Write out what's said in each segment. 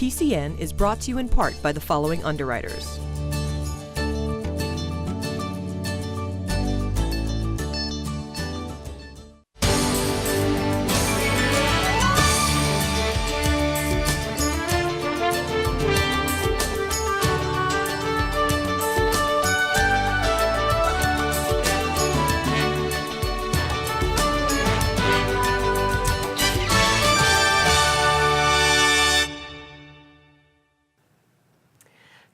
PCN is brought to you in part by the following underwriters.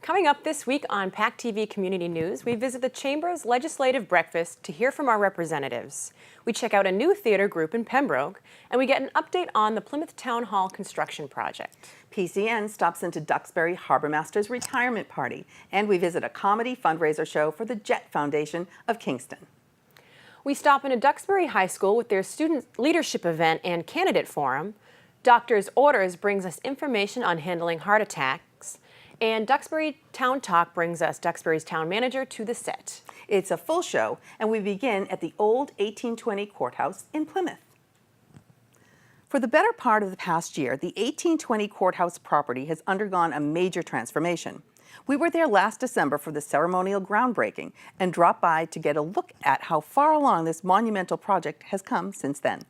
Coming up this week on PACTV Community News, we visit the Chamber's Legislative Breakfast to hear from our representatives. We check out a new theater group in Pembroke, and we get an update on the Plymouth Town Hall construction project. PCN stops into Duxbury Harbor Master's retirement party, and we visit a comedy fundraiser show for the Jet Foundation of Kingston. We stop into Duxbury High School with their student leadership event and candidate forum. Doctor's Orders brings us information on handling heart attacks. And Duxbury Town Talk brings us Duxbury's town manager to the set. It's a full show, and we begin at the old 1820 courthouse in Plymouth. For the better part of the past year, the 1820 courthouse property has undergone a major transformation. We were there last December for the ceremonial groundbreaking and dropped by to get a look at how far along this monumental project has come since then.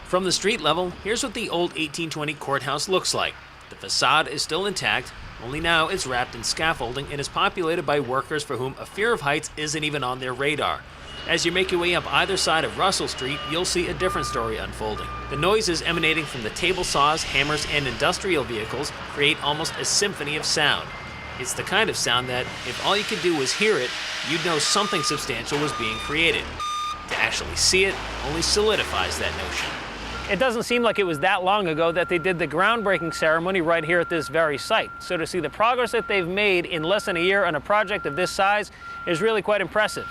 From the street level, here's what the old 1820 courthouse looks like. The facade is still intact, only now it's wrapped in scaffolding and is populated by workers for whom a fear of heights isn't even on their radar. As you make your way up either side of Russell Street, you'll see a different story unfolding. The noises emanating from the table saws, hammers, and industrial vehicles create almost a symphony of sound. It's the kind of sound that, if all you could do was hear it, you'd know something substantial was being created. To actually see it only solidifies that notion. It doesn't seem like it was that long ago that they did the groundbreaking ceremony right here at this very site. So to see the progress that they've made in less than a year on a project of this size is really quite impressive.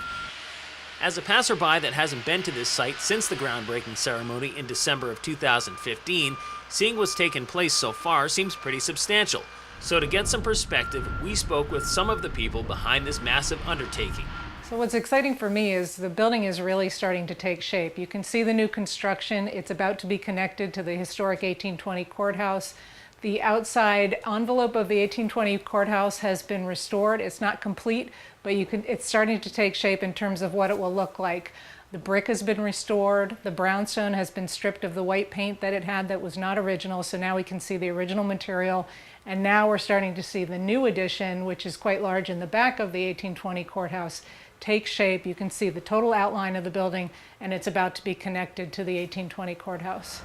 As a passerby that hasn't been to this site since the groundbreaking ceremony in December of 2015, seeing what's taken place so far seems pretty substantial. So to get some perspective, we spoke with some of the people behind this massive undertaking. So what's exciting for me is the building is really starting to take shape. You can see the new construction. It's about to be connected to the historic 1820 courthouse. The outside envelope of the 1820 courthouse has been restored. It's not complete, but it's starting to take shape in terms of what it will look like. The brick has been restored. The brownstone has been stripped of the white paint that it had that was not original, so now we can see the original material. And now we're starting to see the new addition, which is quite large in the back of the 1820 courthouse, take shape. You can see the total outline of the building, and it's about to be connected to the 1820 courthouse.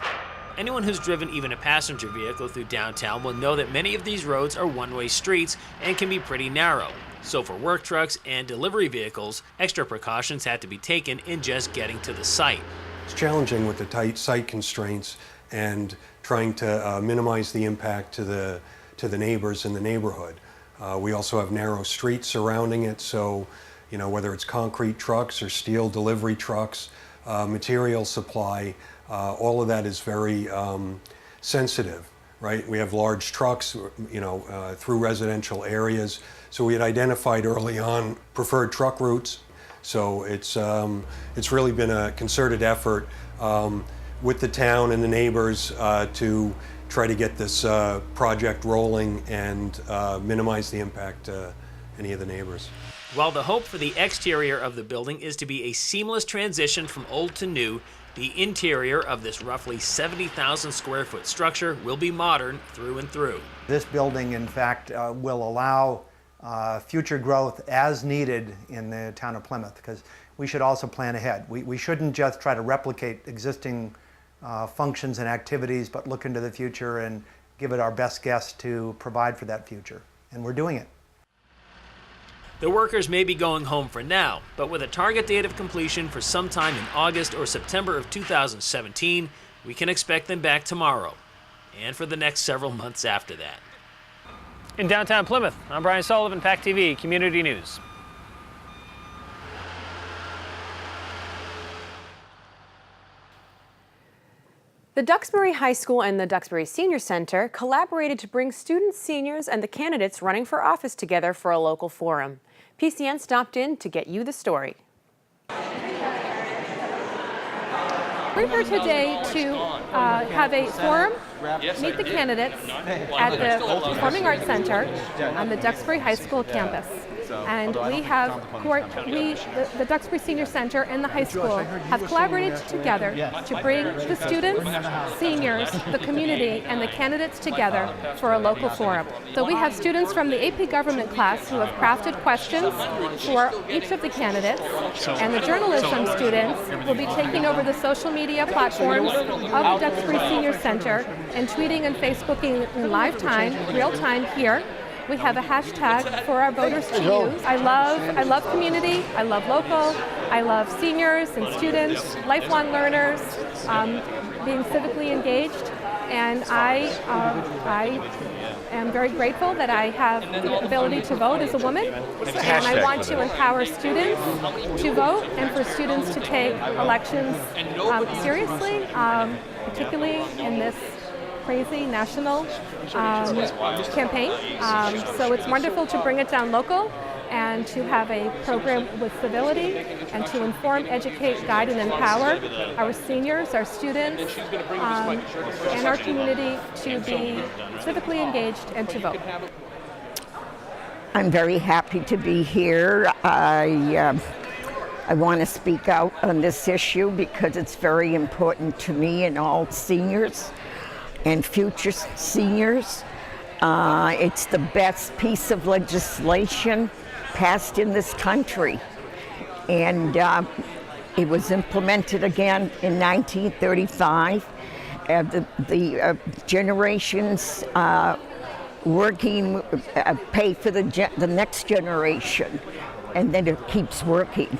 Anyone who's driven even a passenger vehicle through downtown will know that many of these roads are one-way streets and can be pretty narrow. So for work trucks and delivery vehicles, extra precautions had to be taken in just getting to the site. It's challenging with the tight site constraints and trying to minimize the impact to the neighbors in the neighborhood. We also have narrow streets surrounding it, so whether it's concrete trucks or steel delivery trucks, material supply, all of that is very sensitive, right? We have large trucks, through residential areas. So we had identified early on preferred truck routes. So it's really been a concerted effort with the town and the neighbors to try to get this project rolling and minimize the impact to any of the neighbors. While the hope for the exterior of the building is to be a seamless transition from old to new, the interior of this roughly 70,000 square foot structure will be modern through and through. This building, in fact, will allow future growth as needed in the town of Plymouth, because we should also plan ahead. We shouldn't just try to replicate existing functions and activities, but look into the future and give it our best guess to provide for that future. And we're doing it. The workers may be going home for now, but with a target date of completion for sometime in August or September of 2017, we can expect them back tomorrow, and for the next several months after that. In downtown Plymouth, I'm Brian Sullivan, PACTV Community News. The Duxbury High School and the Duxbury Senior Center collaborated to bring students, seniors, and the candidates running for office together for a local forum. PCN stopped in to get you the story. We're We're here today to have a forum, meet the candidates at the Performing Arts Center on the Duxbury High School campus. And we have, the Duxbury Senior Center and the high school have collaborated together to bring the students, seniors, the community, and the candidates together for a local forum. So we have students from the AP Government class who have crafted questions for each of the candidates, and the journalism students will be taking over the social media platforms of the Duxbury Senior Center and tweeting and Facebooking in live time, real time here. We have a hashtag for our voters to use. I love community, I love local, I love seniors and students, lifelong learners, being civically engaged, and I am very grateful that I have the ability to vote as a woman, and I want to empower students to vote and for students to take elections seriously, particularly in this crazy national campaign. So it's wonderful to bring it down local and to have a program with civility and to inform, educate, guide, and empower our seniors, our students, and our community to be civically engaged and to vote. I'm very happy to be here. I want to speak out on this issue because it's very important to me and all seniors and future seniors. It's the best piece of legislation passed in this country. And it was implemented again in 1935. The generations working pay for the next generation, and then it keeps working.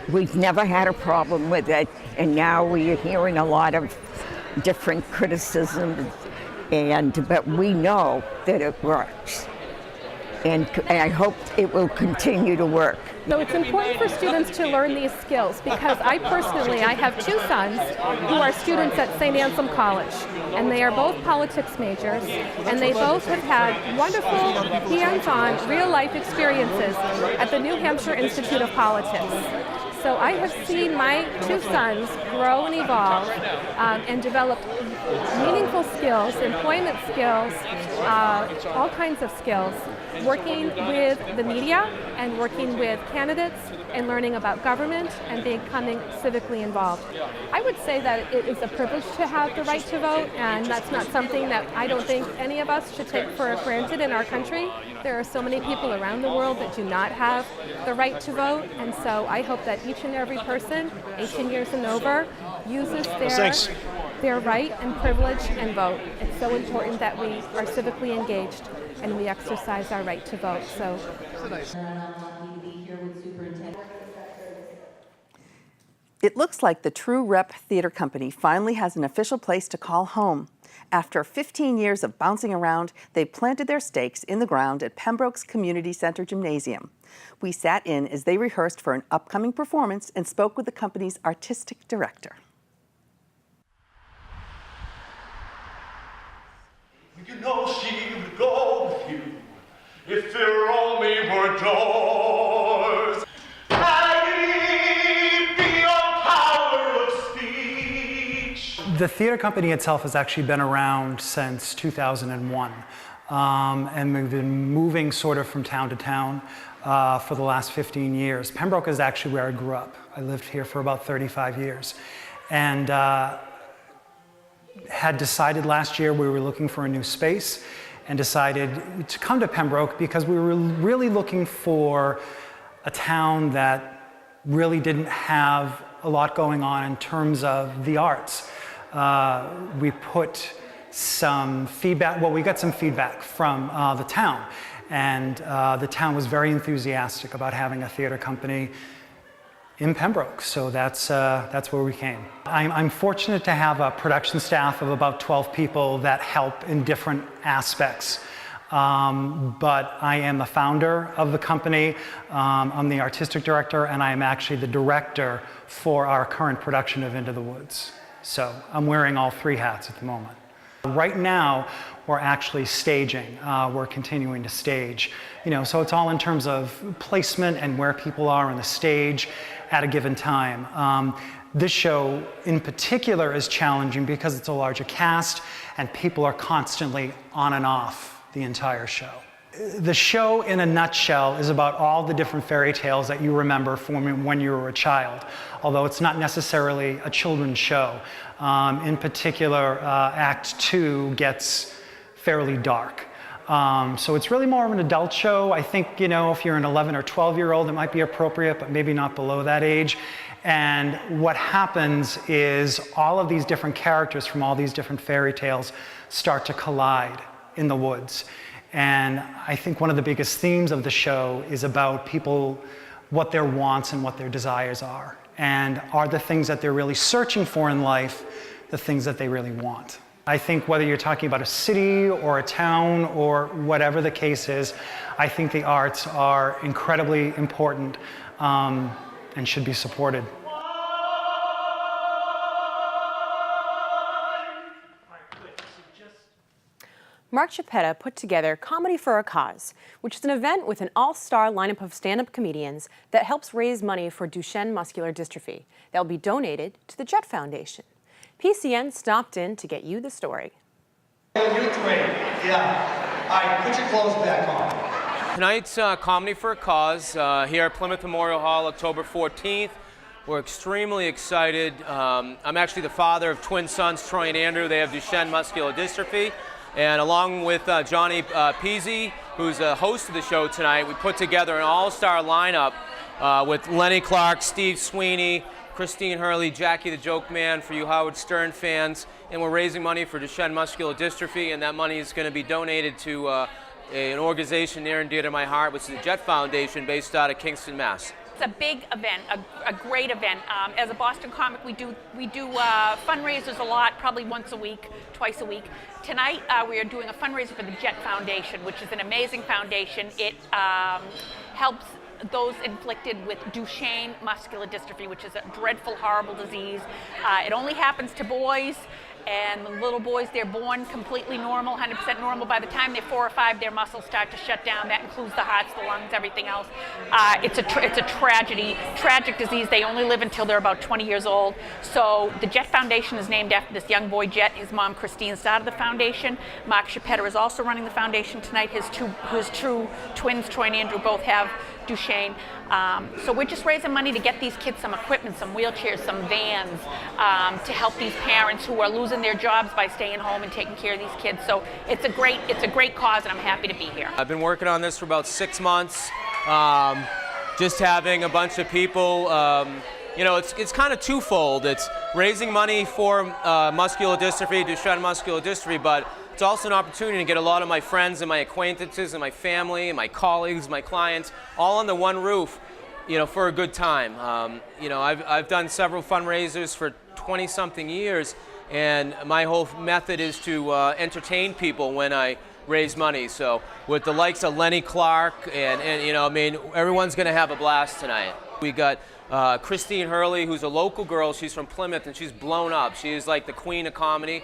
We've never had a problem with it, and now we are hearing a lot of different criticisms, but we know that it works, and I hope it will continue to work. So it's important for students to learn these skills because I have two sons who are students at St. Anselm College, and they are both politics majors, and they both have had wonderful hands-on real-life experiences at the New Hampshire Institute of Politics. So I have seen my two sons grow and evolve and develop meaningful skills, employment skills, all kinds of skills, working with the media and working with candidates and learning about government and becoming civically involved. I would say that it is a privilege to have the right to vote, and that's not something that I don't think any of us should take for granted in our country. There are so many people around the world that do not have the right to vote, and so I hope that each and every person, 18 years and over, uses their right and privilege and vote. It's so important that we are civically engaged and we exercise our right to vote. So. It looks like the True Rep Theater Company finally has an official place to call home. After 15 years of bouncing around, they planted their stakes in the ground at Pembroke's Community Center Gymnasium. We sat in as they rehearsed for an upcoming performance and spoke with the company's artistic director. You know she would go with you if there only were doors. The theater company itself has actually been around since 2001, and we've been moving sort of from town to town for the last 15 years. Pembroke is actually where I grew up. I lived here for about 35 years, and had decided last year we were looking for a new space and decided to come to Pembroke because we were really looking for a town that really didn't have a lot going on in terms of the arts. We put some feedback, well, we got some feedback from the town, and the town was very enthusiastic about having a theater company in Pembroke, so that's where we came. I'm fortunate to have a production staff of about 12 people that help in different aspects. But I am the founder of the company, I'm the artistic director, and I am actually the director for our current production of Into the Woods. So I'm wearing all three hats at the moment. Right now, we're actually staging. We're continuing to stage. So it's all in terms of placement and where people are on the stage. at a given time. This show in particular is challenging because it's a larger cast and people are constantly on and off the entire show. The show in a nutshell is about all the different fairy tales that you remember from when you were a child, although it's not necessarily a children's show. In particular, Act 2 gets fairly dark. So it's really more of an adult show. I think, you know, if you're an 11 or 12-year-old, it might be appropriate, but maybe not below that age. And what happens is all of these different characters from all these different fairy tales start to collide in the woods. And I think one of the biggest themes of the show is about people, what their wants and what their desires are. And are the things that they're really searching for in life the things that they really want? I think whether you're talking about a city or a town or whatever the case is, I think the arts are incredibly important and should be supported. Mark Chiappetta put together Comedy for a Cause, which is an event with an all-star lineup of stand-up comedians that helps raise money for Duchenne muscular dystrophy that will be donated to the Jet Foundation. PCN stopped in to get you the story. You're great. Yeah. All right, put your clothes back on. Tonight's Comedy for a Cause here at Plymouth Memorial Hall, October 14th. We're extremely excited. I'm actually the father of twin sons, Troy and Andrew. They have Duchenne muscular dystrophy. And along with Johnny Peasy, who's a host of the show tonight, we put together an all-star lineup with Lenny Clark, Steve Sweeney, Christine Hurley, Jackie the Joke Man for you Howard Stern fans. And we're raising money for Duchenne muscular dystrophy, and that money is going to be donated to an organization near and dear to my heart, which is the Jet Foundation based out of Kingston, Mass. It's a big event, a great event. As a Boston comic, we do fundraisers a lot, probably once a week, twice a week. Tonight, we are doing a fundraiser for the Jet Foundation, which is an amazing foundation. It helps those inflicted with Duchenne muscular dystrophy, which is a dreadful, horrible disease. It only happens to boys. And the little boys, they're born completely normal, 100% normal. By the time they're 4 or 5, their muscles start to shut down. That includes the hearts, the lungs, everything else. It's a tragedy, tragic disease. They only live until they're about 20 years old. So the Jet Foundation is named after this young boy, Jet. His mom, Christine, started the foundation. Mark Chiappetta is also running the foundation tonight. His two twins, Troy and Andrew, both have Duchenne. So we're just raising money to get these kids some equipment, some wheelchairs, some vans, to help these parents who are losing their jobs by staying home and taking care of these kids. So it's a great cause, and I'm happy to be here. I've been working on this for about 6 months. Just having a bunch of people, you know, it's kind of twofold. It's raising money for muscular dystrophy, Duchenne muscular dystrophy, but it's also an opportunity to get a lot of my friends and my acquaintances and my family and my colleagues, my clients, all under one roof, you know, for a good time. You know, I've done several fundraisers for 20-something years, and my whole method is to entertain people when I raise money. So with the likes of Lenny Clark and you know, I mean, everyone's going to have a blast tonight. We got Christine Hurley, who's a local girl. She's from Plymouth, and she's blown up. She is like the queen of comedy.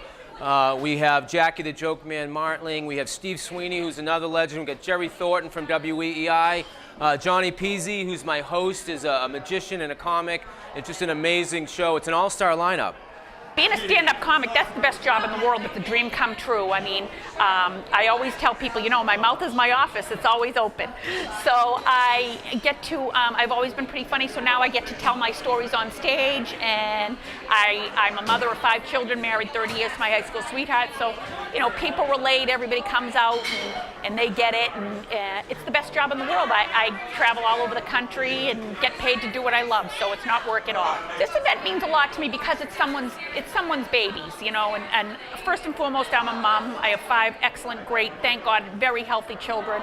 We have Jackie the Joke Man Martling. We have Steve Sweeney, who's another legend. We got Jerry Thornton from WEEI. Johnny Peasy, who's my host, is a magician and a comic. It's just an amazing show. It's an all-star lineup. Being a stand-up comic, that's the best job in the world. It's a dream come true. I mean, I always tell people, you know, my mouth is my office. It's always open. So I get to, I've always been pretty funny, so now I get to tell my stories on stage. And I'm a mother of 5 children, married 30 years to my high school sweetheart. So, you know, people relate, everybody comes out and they get it. And it's the best job in the world. I travel all over the country and get paid to do what I love, so it's not work at all. This event means a lot to me because it's someone's babies, you know, and first and foremost, I'm a mom. I have 5 excellent, great, thank God, very healthy children.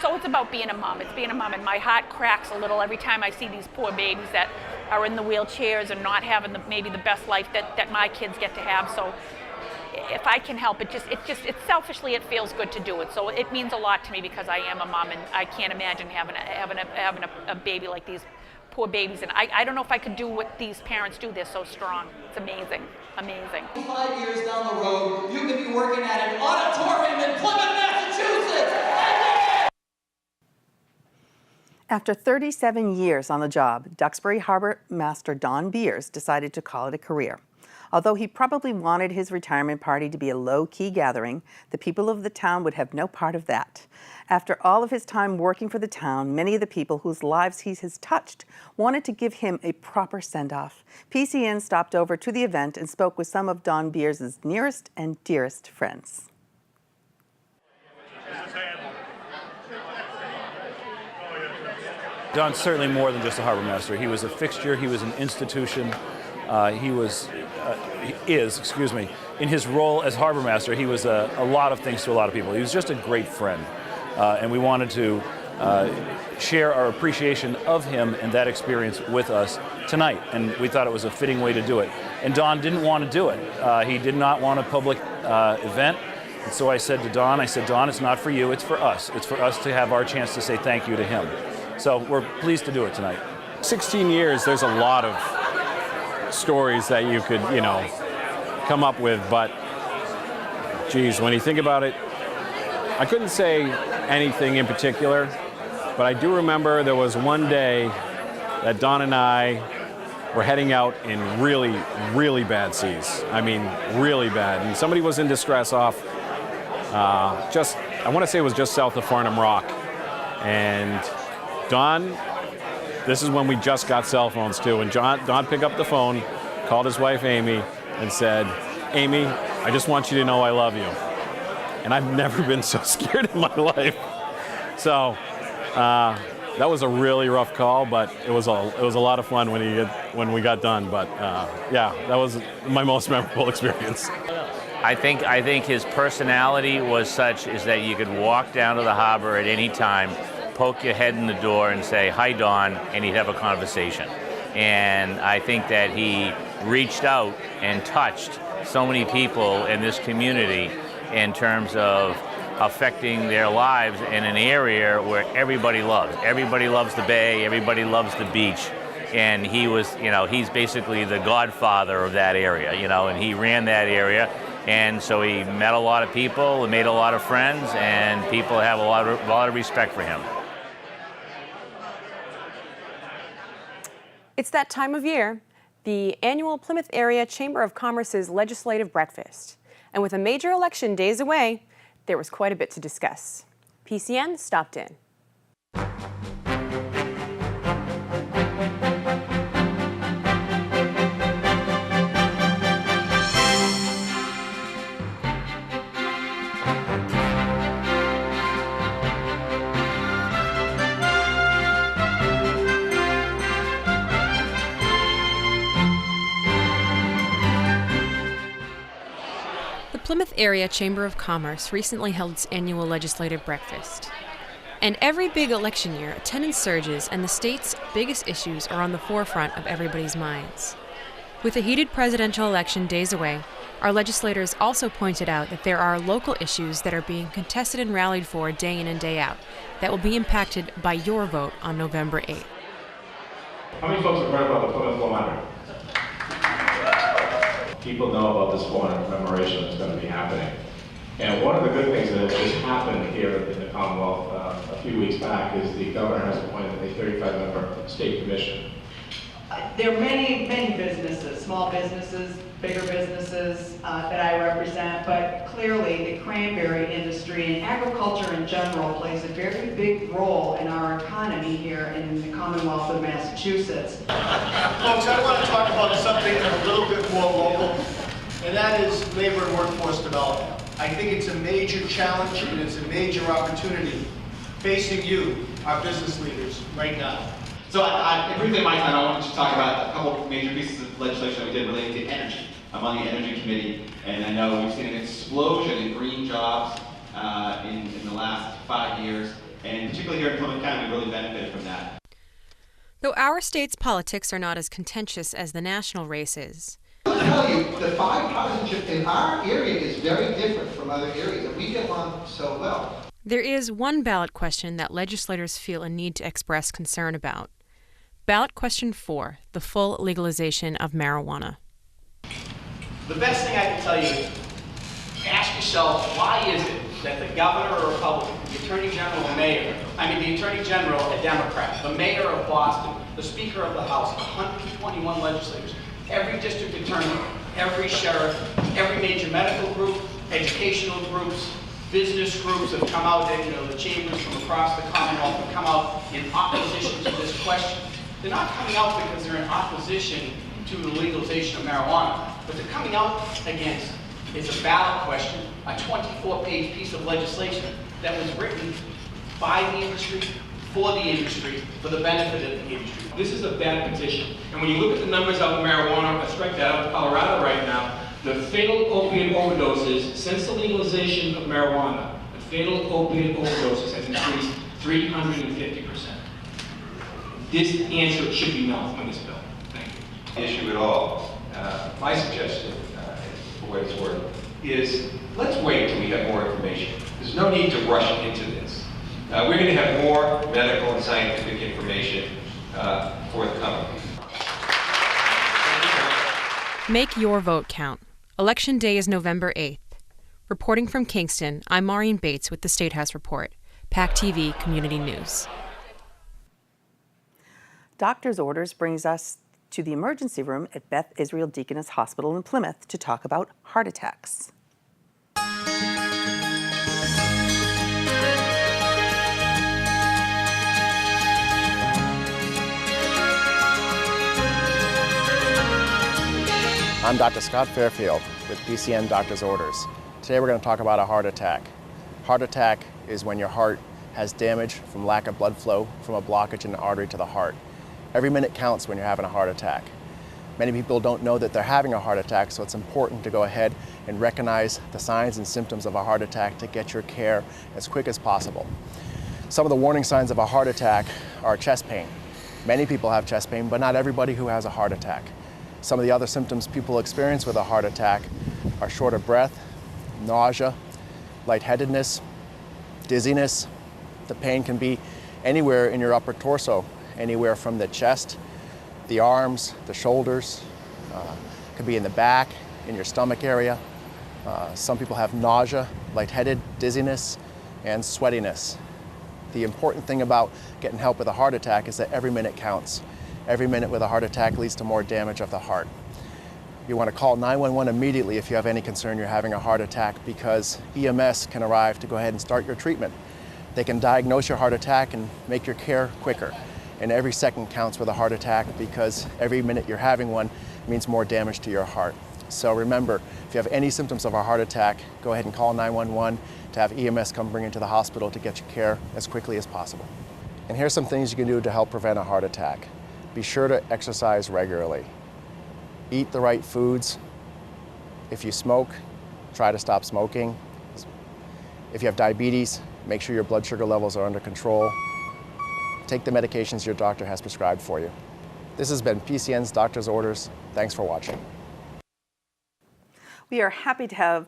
So it's about being a mom. It's being a mom, and my heart cracks a little every time I see these poor babies that are in the wheelchairs and not having maybe the best life that my kids get to have. So if I can help, it selfishly, it feels good to do it. So it means a lot to me because I am a mom, and I can't imagine having a baby like these poor babies, and I don't know if I could do what these parents do. They're so strong. It's amazing, amazing. 5 years down the road, you could be working at an auditorium in Plymouth, Massachusetts. After 37 years on the job, Duxbury Harbor Master Don Beers decided to call it a career. Although he probably wanted his retirement party to be a low-key gathering, the people of the town would have no part of that. After all of his time working for the town, many of the people whose lives he has touched wanted to give him a proper send-off. PCN stopped over to the event and spoke with some of Don Beers' nearest and dearest friends. Don's certainly more than just a harbor master. He was a fixture, he was an institution. He is, in his role as harbor master, he was a lot of things to a lot of people. He was just a great friend. And we wanted to share our appreciation of him and that experience with us tonight. And we thought it was a fitting way to do it. And Don didn't want to do it. He did not want a public event. And so I said to Don, Don, it's not for you, it's for us. It's for us to have our chance to say thank you to him. So we're pleased to do it tonight. 16 years, there's a lot of stories that you could, come up with, but geez, when you think about it, I couldn't say anything in particular, but I do remember there was one day that Don and I were heading out in really, really bad seas. I mean, really bad. And somebody was in distress off I want to say it was just south of Farnham Rock. And Don, this is when we just got cell phones too, and Don picked up the phone, called his wife Amy, and said, Amy, I just want you to know I love you. And I've never been so scared in my life. So that was a really rough call, but it was a lot of fun when we got done. But yeah, that was my most memorable experience. I think his personality was such is that you could walk down to the harbor at any time, poke your head in the door and say, hi, Don, and he'd have a conversation. And I think that he reached out and touched so many people in this community in terms of affecting their lives in an area where everybody loves. Everybody loves the bay, everybody loves the beach. And he was, he's basically the godfather of that area, and he ran that area. And so he met a lot of people, made a lot of friends, and people have a lot of respect for him. It's that time of year, the annual Plymouth Area Chamber of Commerce's Legislative Breakfast. And with a major election days away, there was quite a bit to discuss. PCN stopped in. The Plymouth Area Chamber of Commerce recently held its annual legislative breakfast. And every big election year, attendance surges and the state's biggest issues are on the forefront of everybody's minds. With the heated presidential election days away, our legislators also pointed out that there are local issues that are being contested and rallied for day in and day out that will be impacted by your vote on November 8th. How many folks have heard about the Plymouth 400? People know about this 400 commemoration that's going to be happening. And one of the good things that just happened here in the Commonwealth a few weeks back is the governor has appointed a 35-member state commission. There are many businesses, small businesses, bigger businesses that I represent, but clearly the cranberry industry and agriculture in general plays a very big role in our economy here in the Commonwealth of Massachusetts. Folks, I want to talk about something a little bit more local, and that is labor and workforce development. I think it's a major challenge and it's a major opportunity facing you, our business leaders, right now. So briefly in my time, I wanted to talk about a couple of major pieces of legislation that we did related to energy. I'm on the Energy Committee, and I know we've seen an explosion in green jobs in the last 5 years, and particularly here in Plymouth County, we really benefited from that. Though our state's politics are not as contentious as the national races, I'll tell you, the bipartisanship in our area is very different from other areas, and we get along so well. there is one ballot question that legislators feel a need to express concern about. Ballot question 4, the full legalization of marijuana. The best thing I can tell you is ask yourself, why is it that the governor are a Republican, the attorney general a mayor, the attorney general a Democrat, the mayor of Boston, the speaker of the House, 121 legislators, every district attorney, every sheriff, every major medical group, educational groups, business groups have come out, the chambers from across the Commonwealth have come out in opposition to this question. They're not coming out because they're in opposition to the legalization of marijuana, but they're coming out against, it's a ballot question, a 24-page piece of legislation that was written by the industry, for the industry, for the benefit of the industry. This is a bad petition. And when you look at the numbers out of marijuana, let's strike that out of Colorado right now, the fatal opiate overdoses since the legalization of marijuana, the fatal opiate overdoses has increased 350%. This answer should be no on this bill. Thank you. Issue at all. My suggestion, for what it's worth, is let's wait until we have more information. There's no need to rush into this. We're going to have more medical and scientific information forthcoming. Make your vote count. Election Day is November 8th. Reporting from Kingston, I'm Maureen Bates with the State House Report, PACTV Community News. Doctor's orders brings us to the emergency room at Beth Israel Deaconess Hospital in Plymouth to talk about heart attacks. I'm Dr. Scott Fairfield with PCN Doctor's Orders. Today we're going to talk about a heart attack. Heart attack is when your heart has damage from lack of blood flow from a blockage in the artery to the heart. Every minute counts when you're having a heart attack. Many people don't know that they're having a heart attack, so it's important to go ahead and recognize the signs and symptoms of a heart attack to get your care as quick as possible. Some of the warning signs of a heart attack are chest pain. Many people have chest pain, but not everybody who has a heart attack. Some of the other symptoms people experience with a heart attack are short of breath, nausea, lightheadedness, dizziness. The pain can be anywhere in your upper torso, anywhere from the chest, the arms, the shoulders, could be in the back, in your stomach area. Some people have nausea, lightheaded, dizziness, and sweatiness. The important thing about getting help with a heart attack is that every minute counts. Every minute with a heart attack leads to more damage of the heart. You want to call 911 immediately if you have any concern you're having a heart attack, because EMS can arrive to go ahead and start your treatment. They can diagnose your heart attack and make your care quicker. And every second counts with a heart attack, because every minute you're having one means more damage to your heart. So remember, if you have any symptoms of a heart attack, go ahead and call 911 to have EMS come bring you to the hospital to get your care as quickly as possible. And here's some things you can do to help prevent a heart attack. Be sure to exercise regularly. Eat the right foods. If you smoke, try to stop smoking. If you have diabetes, make sure your blood sugar levels are under control. Take the medications your doctor has prescribed for you. This has been PCN's Doctor's Orders. Thanks for watching. We are happy to have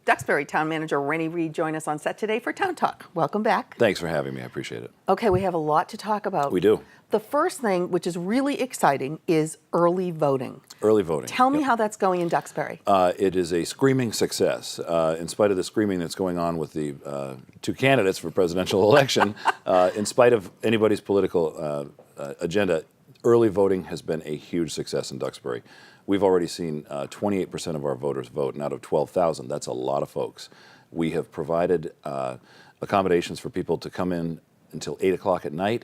Duxbury Town Manager Rennie Reed join us on set today for Town Talk. Welcome back. Thanks for having me. I appreciate it. Okay, we have a lot to talk about. We do. The first thing, which is really exciting, is early voting. Early voting. Tell me how that's going in Duxbury. It is a screaming success. In spite of the screaming that's going on with the two candidates for presidential election, in spite of anybody's political agenda, early voting has been a huge success in Duxbury. We've already seen 28% of our voters vote, and out of 12,000, that's a lot of folks. We have provided accommodations for people to come in until 8 o'clock at night.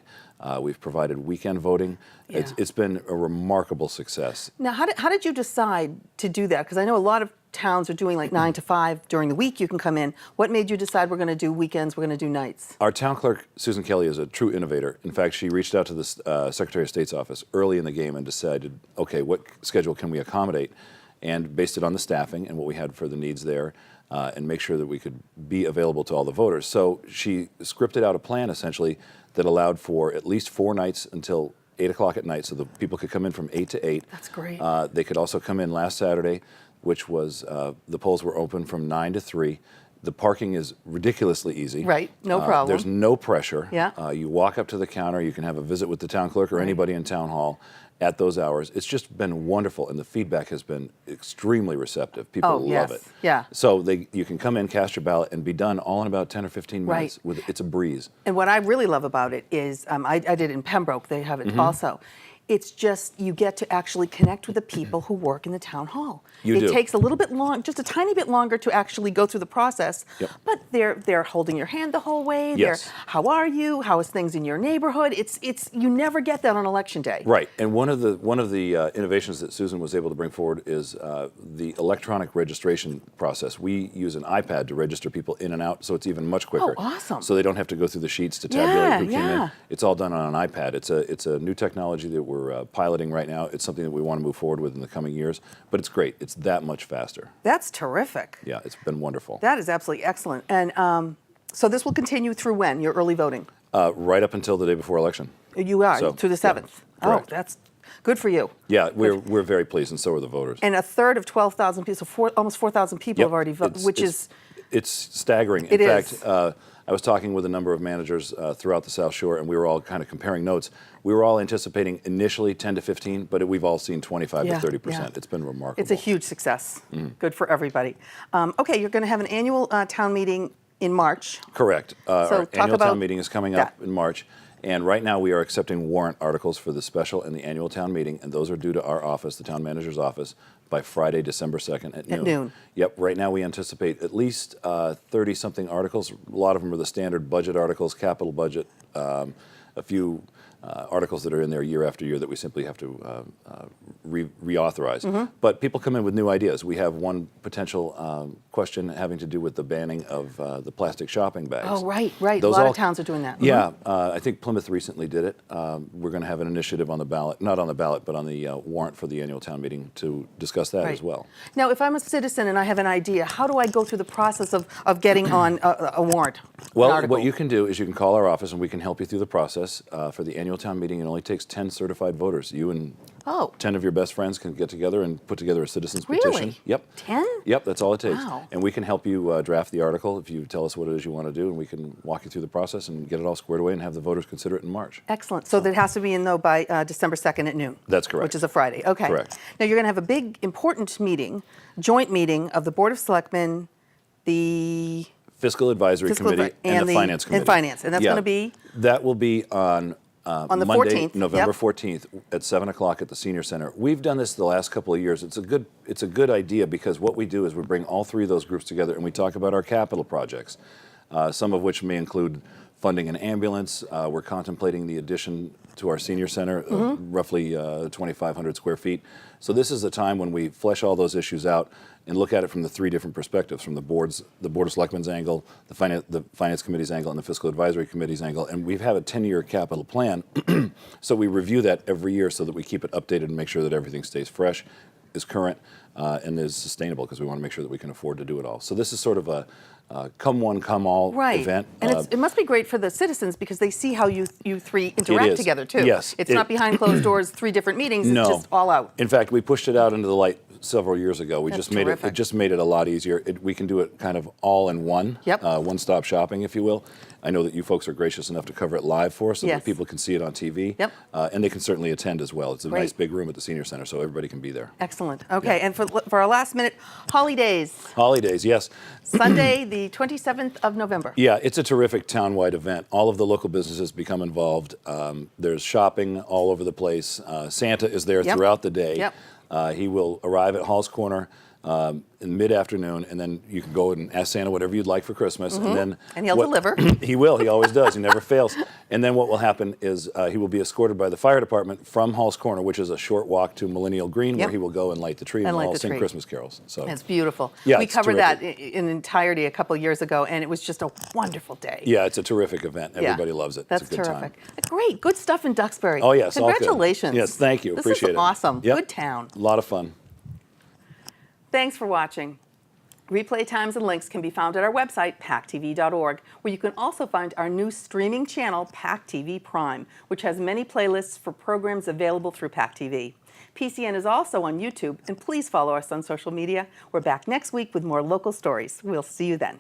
We've provided weekend voting. Yeah. It's been a remarkable success. Now, how did you decide to do that? Because I know a lot of towns are doing like 9 to 5 during the week. You can come in. What made you decide we're going to do weekends, we're going to do nights? Our town clerk, Susan Kelly, is a true innovator. In fact, she reached out to the Secretary of State's office early in the game and decided, okay, what schedule can we accommodate? And based it on the staffing and what we had for the needs there, and make sure that we could be available to all the voters. So she scripted out a plan, essentially, that allowed for at least 4 nights until 8 o'clock at night, so the people could come in from 8 to 8. That's great. They could also come in last Saturday, which was, the polls were open from 9 to 3, The parking is ridiculously easy. Right, no problem. There's no pressure. Yeah. You walk up to the counter, you can have a visit with the town clerk or anybody in town hall at those hours. It's just been wonderful, and the feedback has been extremely receptive. People love it. Yeah. So you can come in, cast your ballot, and be done all in about 10 or 15 minutes. It's a breeze. And what I really love about it is, I did it in Pembroke, they have it also. It's just, you get to actually connect with the people who work in the town hall. It takes a little bit long, just a tiny bit longer to actually go through the process, but they're holding your hand the whole way. Yes. How are you? How is things in your neighborhood? It's you never get that on election day. Right, and one of the innovations that Susan was able to bring forward is the electronic registration process. We use an iPad to register people in and out, so it's even much quicker. Oh, awesome. So they don't have to go through the sheets to tabulate who came in. It's all done on an iPad. It's a new technology that we're piloting right now. It's something that we want to move forward with in the coming years, but it's great. It's that much faster. That's terrific. Yeah, it's been wonderful. That is absolutely excellent. And so this will continue through when, your early voting? Right up until the day before election. You are, So, through the 7th. Oh, that's good for you. Yeah, we're very pleased, and so are the voters. And a third of 12,000 people, so almost 4,000 people have already voted, which is... It's staggering. In fact, I was talking with a number of managers throughout the South Shore, and we were all kind of comparing notes. We were all anticipating initially 10 to 15, but we've all seen 25 to 30%. Yeah. It's been remarkable. It's a huge success. Good for everybody. Okay, you're going to have an annual town meeting in March. Correct. Our talk annual about town meeting is coming up in March, and right now we are accepting warrant articles for the special and the annual town meeting, and those are due to our office, the town manager's office, by Friday, December 2nd at noon. At noon. Yep, right now we anticipate at least 30-something articles. A lot of them are the standard budget articles, capital budget, a few articles that are in there year after year that we simply have to reauthorize. But people come in with new ideas. We have one potential question having to do with the banning of the plastic shopping bags. Oh, right. A Those lot of towns are doing that. Yeah, I think Plymouth recently did it. We're going to have an initiative on the ballot, not on the ballot, but on the warrant for the annual town meeting to discuss that as well. Now, if I'm a citizen and I have an idea, how do I go through the process of getting on a warrant? Well, what you can do is you can call our office and we can help you through the process. For the annual town meeting, it only takes 10 certified voters. You and 10 of your best friends can get together and put together a citizen's petition. Really? Yep. 10? Yep, that's all it takes. Wow. And we can help you draft the article if you tell us what it is you want to do, and we can walk you through the process and get it all squared away and have the voters consider it in March. Excellent. So that has to be in, though, by December 2nd at noon. That's correct. Which is a Friday. Okay. Correct. Now, you're going to have a big, important meeting, joint meeting of the Board of Selectmen, the Fiscal Advisory Committee and the Finance Committee. And Finance. And that's going to be? That will be on the Monday, 14th. November 14th at 7 o'clock at the Senior Center. We've done this the last couple of years. It's a good idea because what we do is we bring all three of those groups together and we talk about our capital projects, some of which may include funding an ambulance. We're contemplating the addition to our Senior Center, roughly 2,500 square feet. So this is the time when we flesh all those issues out and look at it from the three different perspectives, from the Board of Selectmen's angle, the Finance Committee's angle, and the Fiscal Advisory Committee's angle. And we have a 10-year capital plan, so we review that every year so that we keep it updated and make sure that everything stays fresh, is current, and is sustainable, because we want to make sure that we can afford to do it all. So this is sort of a come one, come all event. And it must be great for the citizens because they see how you three interact together, too. Yes. It's not behind closed doors, three different meetings. No. It's just all out. In fact, we pushed it out into the light several years ago. We That's just made it just made it a lot easier. We can do it kind of all in one, one-stop shopping, if you will. I know that you folks are gracious enough to cover it live for us so that people can see it on TV. And they can certainly attend as well. It's a nice big room at the Senior Center, so everybody can be there. Excellent. Okay, and for our last minute, holidays. Holidays, yes. Sunday, the 27th of November. Yeah, it's a terrific town-wide event. All of the local businesses become involved. There's shopping all over the place. Santa is there throughout the day. He will arrive at Hall's Corner in mid-afternoon, and then you can go and ask Santa whatever you'd like for Christmas. And he'll deliver. He will. He always does. He never fails. And then what will happen is he will be escorted by the fire department from Hall's Corner, which is a short walk to Millennial Green, where he will go and light the tree and we'll all sing Christmas carols. So that's beautiful. Yeah, we it's covered terrific. that in entirety a couple of years ago, and it was just a wonderful day. Yeah, it's a terrific event. Everybody loves it. That's it's a good terrific. time. Great. Good stuff in Duxbury. Oh, yes. all good. Congratulations. Yes, thank you. This Appreciate is it. awesome. Yep. Good town. A lot of fun. Thanks for watching. Replay times and links can be found at our website, PACTV.org, where you can also find our new streaming channel, PACTV Prime, which has many playlists for programs available through PACTV. PCN is also on YouTube, and please follow us on social media. We're back next week with more local stories. We'll see you then.